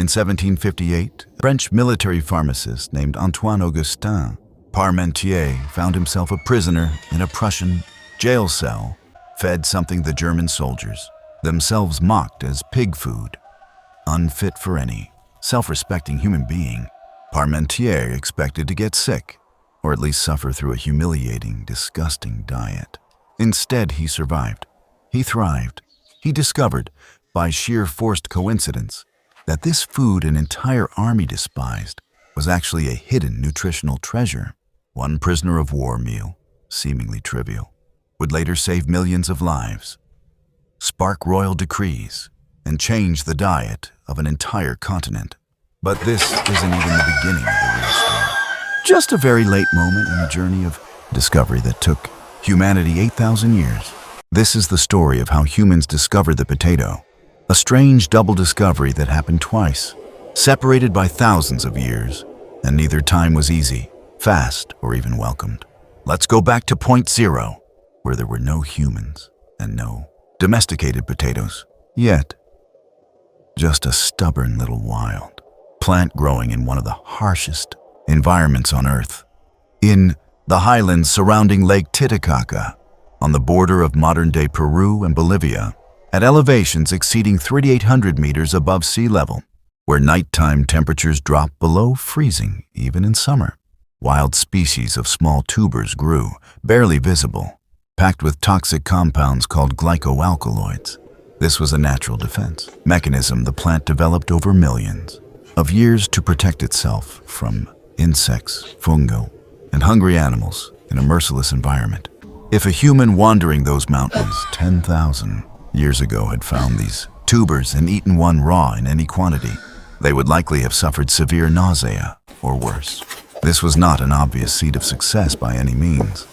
In 1758, a French military pharmacist named Antoine Augustin Parmentier found himself a prisoner in a Prussian jail cell, fed something the German soldiers, themselves mocked as pig food. Unfit for any self-respecting human being, Parmentier expected to get sick, or at least suffer through a humiliating, disgusting diet. Instead, he survived. He thrived. He discovered, by sheer forced coincidence, that this food an entire army despised was actually a hidden nutritional treasure. One prisoner of war meal, seemingly trivial, would later save millions of lives, spark royal decrees, and change the diet of an entire continent. But this isn't even the beginning of the real story. Just a very late moment in a journey of discovery that took humanity 8,000 years. This is the story of how humans discovered the potato, a strange double discovery that happened twice, separated by thousands of years, and neither time was easy, fast, or even welcomed. Let's go back to point zero, where there were no humans and no domesticated potatoes. Yet, just a stubborn little wild plant growing in one of the harshest environments on Earth. In the highlands surrounding Lake Titicaca, on the border of modern-day Peru and Bolivia, at elevations exceeding 3,800 meters above sea level, where nighttime temperatures drop below freezing even in summer. Wild species of small tubers grew, barely visible, packed with toxic compounds called glycoalkaloids. This was a natural defense mechanism the plant developed over millions of years to protect itself from insects, fungi, and hungry animals in a merciless environment. If a human wandering those mountains 10,000 years ago had found these tubers and eaten one raw in any quantity, they would likely have suffered severe nausea or worse. This was not an obvious seed of success by any means.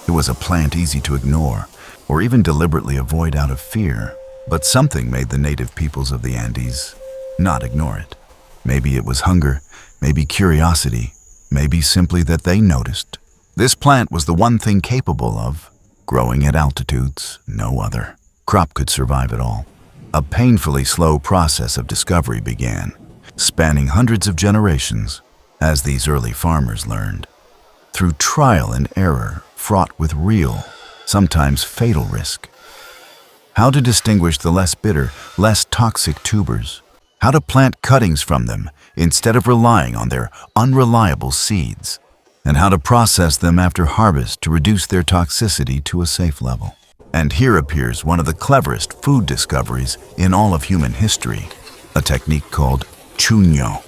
It was a plant easy to ignore or even deliberately avoid out of fear, but something made the native peoples of the Andes not ignore it. Maybe it was hunger, maybe curiosity, maybe simply that they noticed. This plant was the one thing capable of growing at altitudes no other crop could survive at all. A painfully slow process of discovery began, spanning hundreds of generations, as these early farmers learned, through trial and error fraught with real, sometimes fatal risk. How to distinguish the less bitter, less toxic tubers, how to plant cuttings from them instead of relying on their unreliable seeds, and how to process them after harvest to reduce their toxicity to a safe level. And here appears one of the cleverest food discoveries in all of human history, a technique called chuño.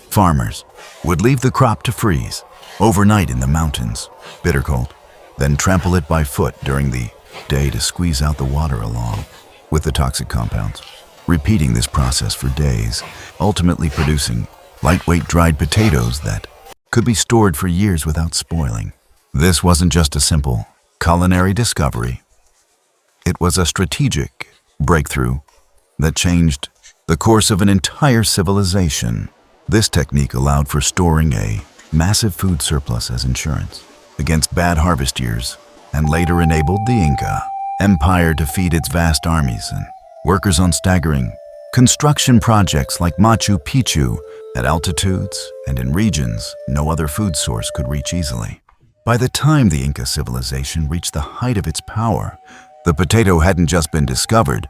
Farmers would leave the crop to freeze overnight in the mountains, bitter cold, then trample it by foot during the day to squeeze out the water along with the toxic compounds, repeating this process for days, ultimately producing lightweight dried potatoes that could be stored for years without spoiling. This wasn't just a simple culinary discovery. It was a strategic breakthrough that changed the course of an entire civilization. This technique allowed for storing a massive food surplus as insurance against bad harvest years, and later enabled the Inca Empire to feed its vast armies and workers on staggering construction projects like Machu Picchu at altitudes and in regions no other food source could reach easily. By the time the Inca civilization reached the height of its power, the potato hadn't just been discovered,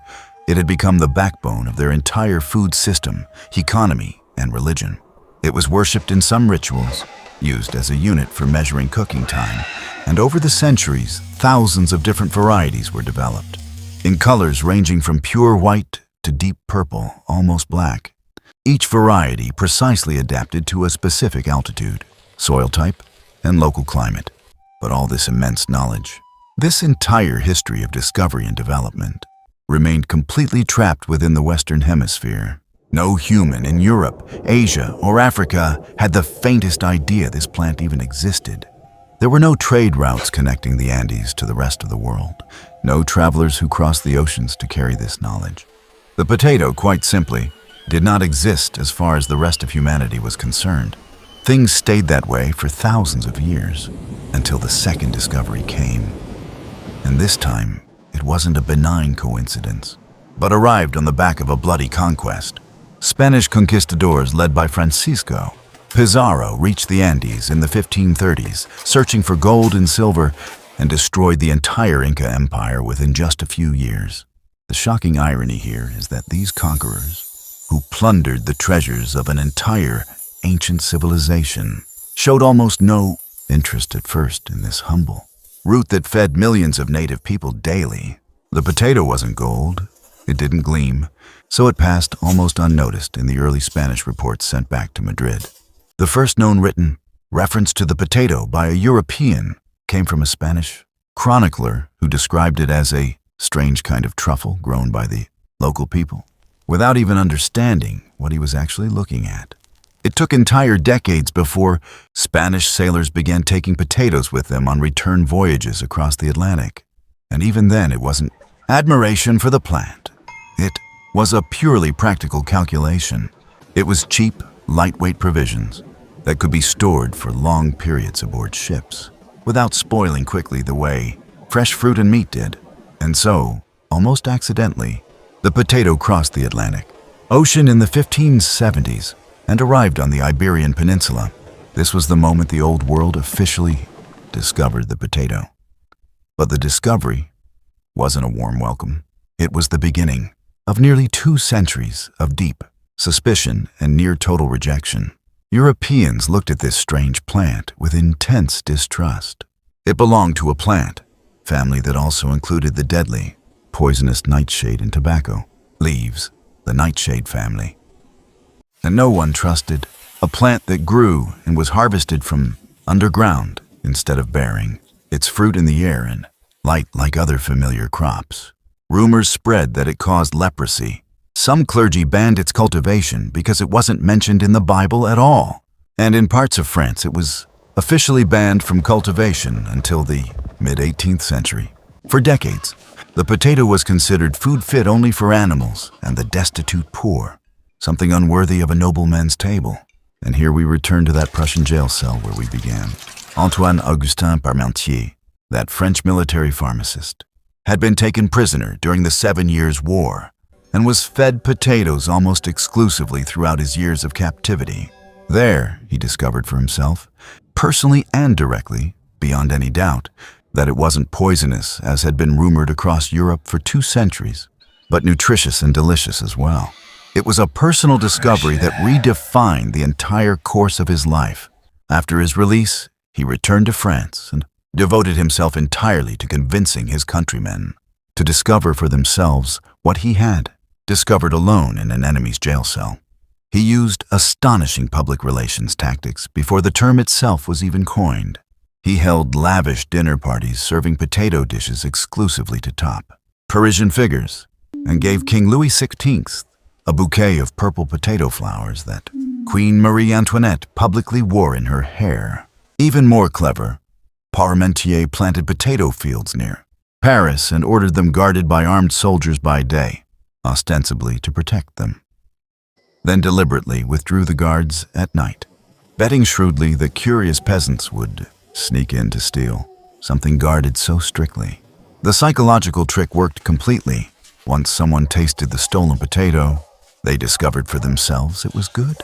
it had become the backbone of their entire food system, economy, and religion. It was worshipped in some rituals, used as a unit for measuring cooking time, and over the centuries, thousands of different varieties were developed, in colors ranging from pure white to deep purple, almost black. Each variety precisely adapted to a specific altitude, soil type, and local climate. But all this immense knowledge, this entire history of discovery and development, remained completely trapped within the Western Hemisphere. No human in Europe, Asia, or Africa had the faintest idea this plant even existed. There were no trade routes connecting the Andes to the rest of the world, no travelers who crossed the oceans to carry this knowledge. The potato, quite simply, did not exist as far as the rest of humanity was concerned. Things stayed that way for thousands of years, until the second discovery came. And this time, it wasn't a benign coincidence, but arrived on the back of a bloody conquest. Spanish conquistadors led by Francisco Pizarro reached the Andes in the 1530s, searching for gold and silver, and destroyed the entire Inca Empire within just a few years. The shocking irony here is that these conquerors, who plundered the treasures of an entire ancient civilization, showed almost no interest at first in this humble root that fed millions of native people daily. The potato wasn't gold, it didn't gleam, so it passed almost unnoticed in the early Spanish reports sent back to Madrid. The first known written reference to the potato by a European came from a Spanish chronicler who described it as a strange kind of truffle grown by the local people, without even understanding what he was actually looking at. It took entire decades before Spanish sailors began taking potatoes with them on return voyages across the Atlantic. And even then, it wasn't admiration for the plant. It was a purely practical calculation. It was cheap, lightweight provisions that could be stored for long periods aboard ships, without spoiling quickly the way fresh fruit and meat did. And so, almost accidentally, the potato crossed the Atlantic Ocean in the 1570s and arrived on the Iberian Peninsula. This was the moment the Old World officially discovered the potato. But the discovery wasn't a warm welcome. It was the beginning of nearly 2 centuries of deep suspicion and near total rejection. Europeans looked at this strange plant with intense distrust. It belonged to a plant family that also included the deadly, poisonous nightshade and tobacco leaves, the nightshade family. And no one trusted a plant that grew and was harvested from underground instead of bearing its fruit in the air and light like other familiar crops. Rumors spread that it caused leprosy. Some clergy banned its cultivation because it wasn't mentioned in the Bible at all. And in parts of France, it was officially banned from cultivation until the mid-18th century. For decades, the potato was considered food fit only for animals and the destitute poor, something unworthy of a nobleman's table. And here we return to that Prussian jail cell where we began. Antoine Augustin Parmentier, that French military pharmacist, had been taken prisoner during the 7 Years' War and was fed potatoes almost exclusively throughout his years of captivity. There, he discovered for himself, personally and directly, beyond any doubt, that it wasn't poisonous as had been rumored across Europe for 2 centuries, but nutritious and delicious as well. It was a personal discovery that redefined the entire course of his life. After his release, he returned to France and devoted himself entirely to convincing his countrymen to discover for themselves what he had discovered alone in an enemy's jail cell. He used astonishing public relations tactics before the term itself was even coined. He held lavish dinner parties serving potato dishes exclusively to top Parisian figures and gave King Louis XVI a bouquet of purple potato flowers that Queen Marie Antoinette publicly wore in her hair. Even more clever, Parmentier planted potato fields near Paris and ordered them guarded by armed soldiers by day, ostensibly to protect them. Then deliberately withdrew the guards at night, betting shrewdly that curious peasants would sneak in to steal, something guarded so strictly. The psychological trick worked completely. Once someone tasted the stolen potato, they discovered for themselves it was good,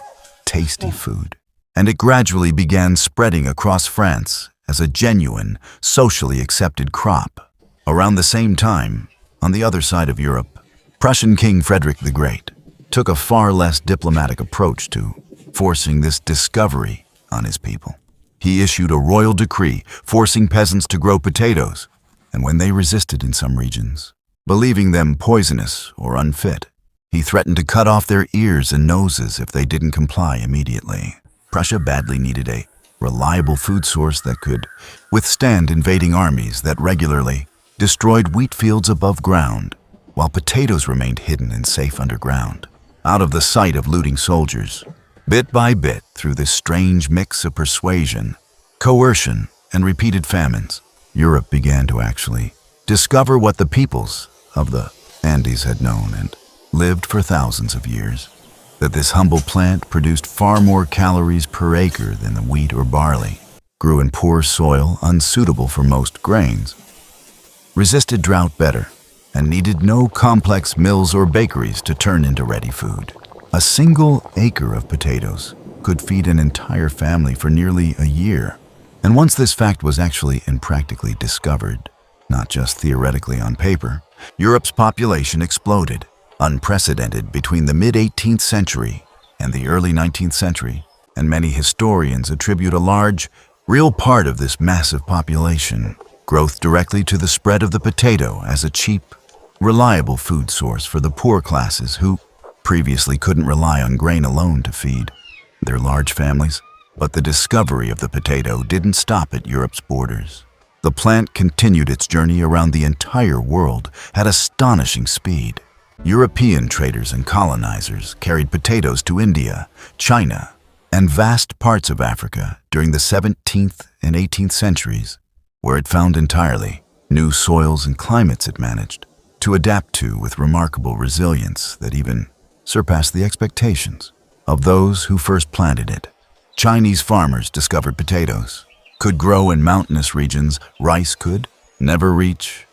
tasty food. And it gradually began spreading across France as a genuine, socially accepted crop. Around the same time, on the other side of Europe, Prussian King Frederick the Great took a far less diplomatic approach to forcing this discovery on his people. He issued a royal decree forcing peasants to grow potatoes, and when they resisted in some regions, believing them poisonous or unfit, he threatened to cut off their ears and noses if they didn't comply immediately. Prussia badly needed a reliable food source that could withstand invading armies that regularly destroyed wheat fields above ground, while potatoes remained hidden and safe underground, out of the sight of looting soldiers. Bit by bit, through this strange mix of persuasion, coercion, and repeated famines, Europe began to actually discover what the peoples of the Andes had known and lived for thousands of years, that this humble plant produced far more calories per acre than the wheat or barley, grew in poor soil unsuitable for most grains, resisted drought better, and needed no complex mills or bakeries to turn into ready food. A single acre of potatoes could feed an entire family for nearly a year. And once this fact was actually and practically discovered, not just theoretically on paper, Europe's population exploded, unprecedented between the mid-18th century and the early 19th century, and many historians attribute a large, real part of this massive population growth directly to the spread of the potato as a cheap, reliable food source for the poor classes who previously couldn't rely on grain alone to feed their large families. But the discovery of the potato didn't stop at Europe's borders. The plant continued its journey around the entire world at astonishing speed. European traders and colonizers carried potatoes to India, China, and vast parts of Africa during the 17th and 18th centuries, where it found entirely new soils and climates it managed to adapt to with remarkable resilience that even surpassed the expectations of those who first planted it. Chinese farmers discovered potatoes could grow in mountainous regions rice could never reach.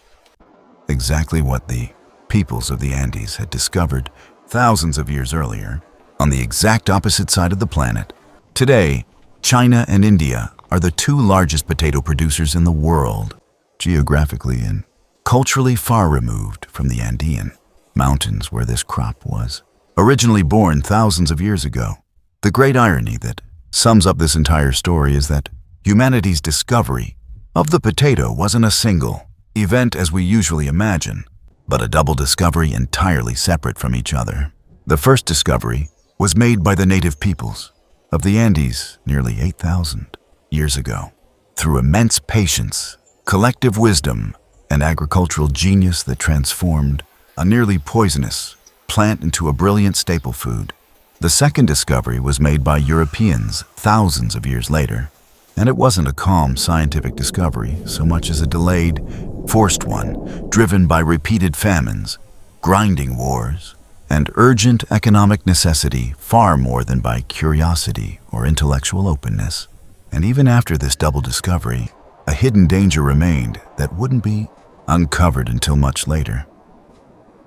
Exactly what the peoples of the Andes had discovered thousands of years earlier on the exact opposite side of the planet. Today, China and India are the two largest potato producers in the world, geographically and culturally far removed from the Andean mountains where this crop was originally born thousands of years ago. The great irony that sums up this entire story is that humanity's discovery of the potato wasn't a single event as we usually imagine, but a double discovery entirely separate from each other. The first discovery was made by the native peoples of the Andes nearly 8,000 years ago. Through immense patience, collective wisdom, and agricultural genius that transformed a nearly poisonous plant into a brilliant staple food. The second discovery was made by Europeans thousands of years later, and it wasn't a calm scientific discovery so much as a delayed, forced one, driven by repeated famines, grinding wars, and urgent economic necessity far more than by curiosity or intellectual openness. And even after this double discovery, a hidden danger remained that wouldn't be uncovered until much later.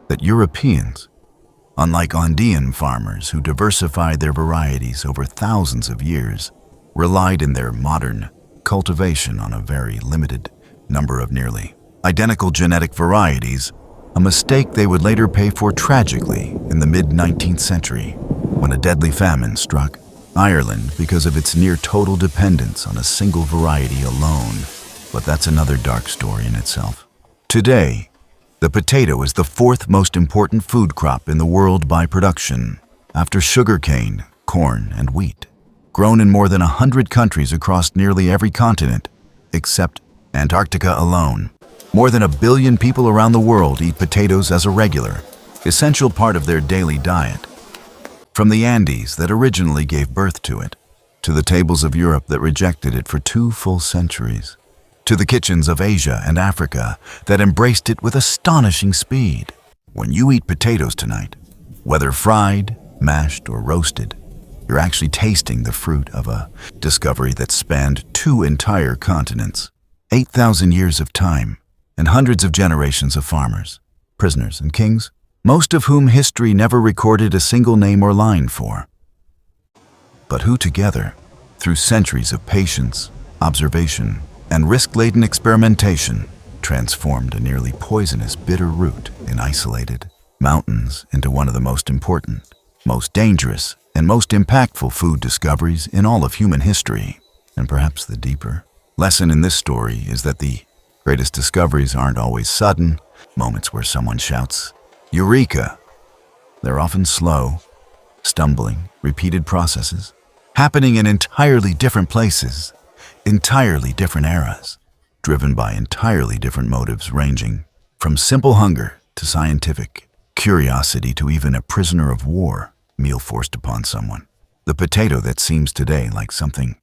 That Europeans, unlike Andean farmers who diversified their varieties over thousands of years, relied in their modern cultivation on a very limited number of nearly identical genetic varieties, a mistake they would later pay for tragically in the mid-19th century when a deadly famine struck Ireland because of its near-total dependence on a single variety alone. But that's another dark story in itself. Today, the potato is the fourth most important food crop in the world by production, after sugarcane, corn, and wheat. Grown in more than 100 countries across nearly every continent, except Antarctica alone. More than 1 billion people around the world eat potatoes as a regular, essential part of their daily diet. From the Andes that originally gave birth to it, to the tables of Europe that rejected it for 2 full centuries, to the kitchens of Asia and Africa that embraced it with astonishing speed. When you eat potatoes tonight, whether fried, mashed, or roasted, you're actually tasting the fruit of a discovery that spanned 2 entire continents, 8,000 years of time, and hundreds of generations of farmers, prisoners, and kings, most of whom history never recorded a single name or line for, but who together, through centuries of patience, observation, and risk-laden experimentation, transformed a nearly poisonous bitter root in isolated mountains into one of the most important, most dangerous, and most impactful food discoveries in all of human history. And perhaps the deeper lesson in this story is that the greatest discoveries aren't always sudden, moments where someone shouts, "Eureka!" They're often slow, stumbling, repeated processes, happening in entirely different places, entirely different eras, driven by entirely different motives ranging from simple hunger to scientific curiosity to even a prisoner of war meal forced upon someone. The potato that seems today like something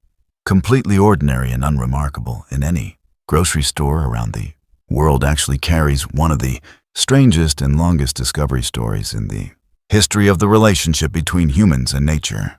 completely ordinary and unremarkable in any grocery store around the world actually carries one of the strangest and longest discovery stories in the history of the relationship between humans and nature.